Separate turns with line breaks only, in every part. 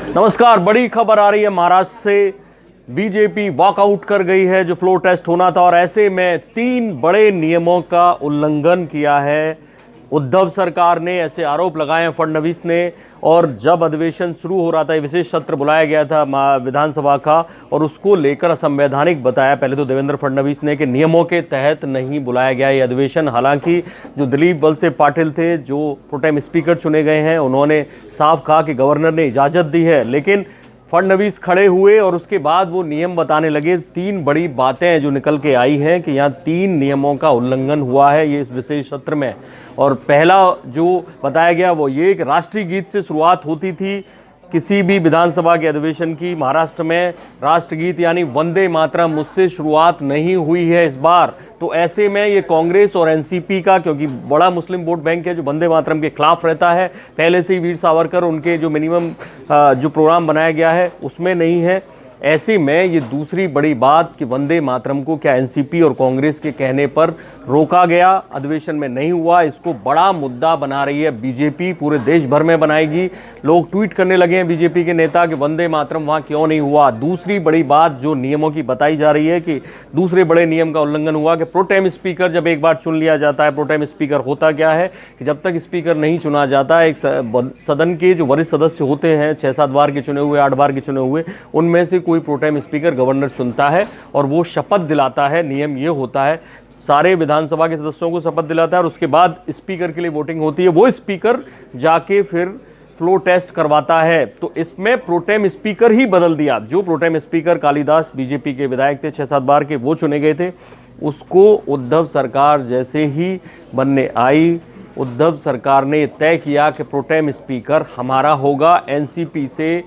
नमस्कार, बड़ी खबर आ रही है महाराष्ट्र से। बीजेपी वॉकआउट कर गई है जो फ्लोर टेस्ट होना था, और ऐसे में 3 बड़े नियमों का उल्लंघन किया है उद्धव सरकार ने। ऐसे आरोप लगाए हैं फडणवीस ने। और जब अधिवेशन शुरू हो रहा था, विशेष सत्र बुलाया गया था विधानसभा का, और उसको लेकर असंवैधानिक बताया पहले तो देवेंद्र फडणवीस ने कि नियमों के तहत नहीं बुलाया गया ये अधिवेशन। हालांकि जो दिलीप वलसे पाटिल थे, जो प्रोटेम स्पीकर चुने गए हैं, उन्होंने साफ कहा कि गवर्नर ने इजाज़त दी है, लेकिन फडणवीस खड़े हुए और उसके बाद वो नियम बताने लगे। 3 बड़ी बातें जो निकल के आई हैं कि यहाँ 3 नियमों का उल्लंघन हुआ है ये विशेष सत्र में। और पहला जो बताया गया वो ये कि राष्ट्रीय गीत से शुरुआत होती थी किसी भी विधानसभा के अधिवेशन की। महाराष्ट्र में राष्ट्रगीत यानी वंदे मातरम, मुझसे शुरुआत नहीं हुई है इस बार। तो ऐसे में ये कांग्रेस और एनसीपी का, क्योंकि बड़ा मुस्लिम वोट बैंक है जो वंदे मातरम के खिलाफ रहता है, पहले से ही वीर सावरकर उनके जो मिनिमम जो प्रोग्राम बनाया गया है उसमें नहीं है। ऐसे में ये दूसरी बड़ी बात कि वंदे मातरम को क्या एनसीपी और कांग्रेस के कहने पर रोका गया, अधिवेशन में नहीं हुआ, इसको बड़ा मुद्दा बना रही है बीजेपी, पूरे देश भर में बनाएगी। लोग ट्वीट करने लगे हैं बीजेपी के नेता कि वंदे मातरम वहाँ क्यों नहीं हुआ। दूसरी बड़ी बात जो नियमों की बताई जा रही है कि दूसरे बड़े नियम का उल्लंघन हुआ कि प्रोटेम स्पीकर जब एक बार चुन लिया जाता है, प्रोटेम स्पीकर होता क्या है कि जब तक स्पीकर नहीं चुना जाता, एक सदन के जो वरिष्ठ सदस्य होते हैं, 6-7 बार के चुने हुए, 8 बार के चुने हुए, उनमें से कोई प्रोटेम स्पीकर गवर्नर चुनता है और वो शपथ दिलाता है। नियम ये होता है, सारे विधानसभा के सदस्यों को शपथ दिलाता है और उसके बाद स्पीकर के लिए वोटिंग होती है। वो स्पीकर जाके फिर फ्लोर टेस्ट करवाता है। तो इसमें प्रोटेम स्पीकर ही बदल दिया। जो प्रोटेम स्पीकर कालिदास बीजेपी के विधायक थे, 6-7 बार के, वो चुने गए थे, उसको उद्धव सरकार जैसे ही बनने आई, उद्धव सरकार ने तय किया कि प्रोटेम स्पीकर हमारा होगा। एनसीपी से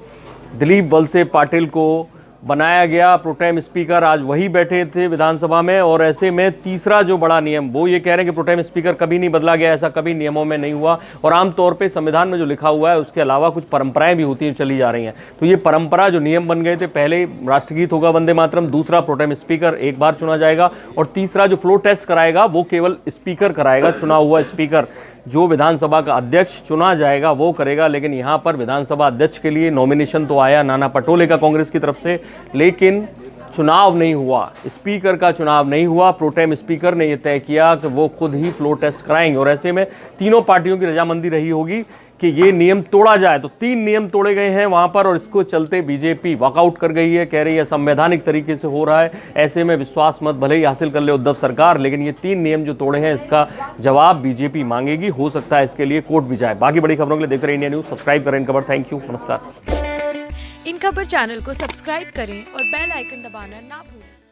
दिलीप वलसे पाटिल को बनाया गया प्रोटेम स्पीकर। आज वही बैठे थे विधानसभा में। और ऐसे में तीसरा जो बड़ा नियम, वो ये कह रहे हैं कि प्रोटेम स्पीकर कभी नहीं बदला गया, ऐसा कभी नियमों में नहीं हुआ। और आमतौर पे संविधान में जो लिखा हुआ है उसके अलावा कुछ परंपराएं भी होती हैं, चली जा रही हैं। तो ये परंपरा जो नियम बन गए थे, पहले राष्ट्रगीत होगा वंदे मातरम, दूसरा प्रोटेम स्पीकर एक बार चुना जाएगा, और तीसरा जो फ्लोर टेस्ट कराएगा वो केवल स्पीकर कराएगा, चुना हुआ स्पीकर। जो विधानसभा का अध्यक्ष चुना जाएगा वो करेगा। लेकिन यहाँ पर विधानसभा अध्यक्ष के लिए नॉमिनेशन तो आया नाना पटोले का कांग्रेस की तरफ से, लेकिन चुनाव नहीं हुआ, स्पीकर का चुनाव नहीं हुआ। प्रोटेम स्पीकर ने यह तय किया कि वो खुद ही फ्लोर टेस्ट कराएंगे। और ऐसे में तीनों पार्टियों की रजामंदी रही होगी कि ये नियम तोड़ा जाए। तो 3 नियम तोड़े गए हैं वहां पर, और इसको चलते बीजेपी वॉकआउट कर गई है, कह रही है संवैधानिक तरीके से हो रहा है। ऐसे में विश्वास मत भले ही हासिल कर ले उद्धव सरकार, लेकिन ये 3 नियम जो तोड़े हैं इसका जवाब बीजेपी मांगेगी। हो सकता है इसके लिए कोर्ट भी जाए। बाकी बड़ी खबरों के लिए देखते रहिए इंडिया न्यूज। सब्सक्राइब करें इन खबर। थैंक यू, नमस्कार।
इन खबर चैनल को सब्सक्राइब करें और बेल आइकन दबाना ना भूलें।